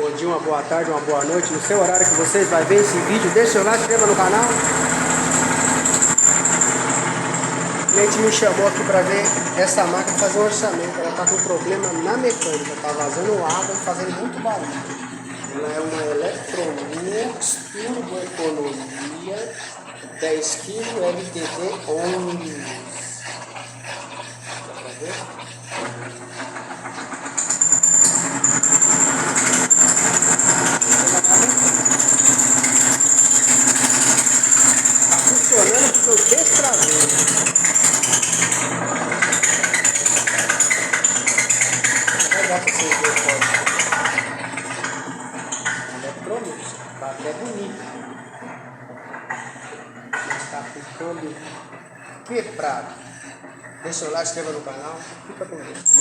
bom dia, uma boa tarde, uma boa noite. No seu horário que vocês vão ver esse vídeo, deixa o seu like, se inscreva no canal. O cliente me chamou aqui para ver essa máquina fazer um orçamento. Ela está com problema na mecânica, está vazando água e fazendo muito barulho. Ela é uma Electrolux Turbo Economia 10 kg LTD 11. Dá pra ver? Tá funcionando porque eu destravei. Vai dar pra vocês verem o código. Eletrônicos, tá até bonito. Mas tá ficando quebrado. Deixa o like, se inscreva no canal. Fica com Deus.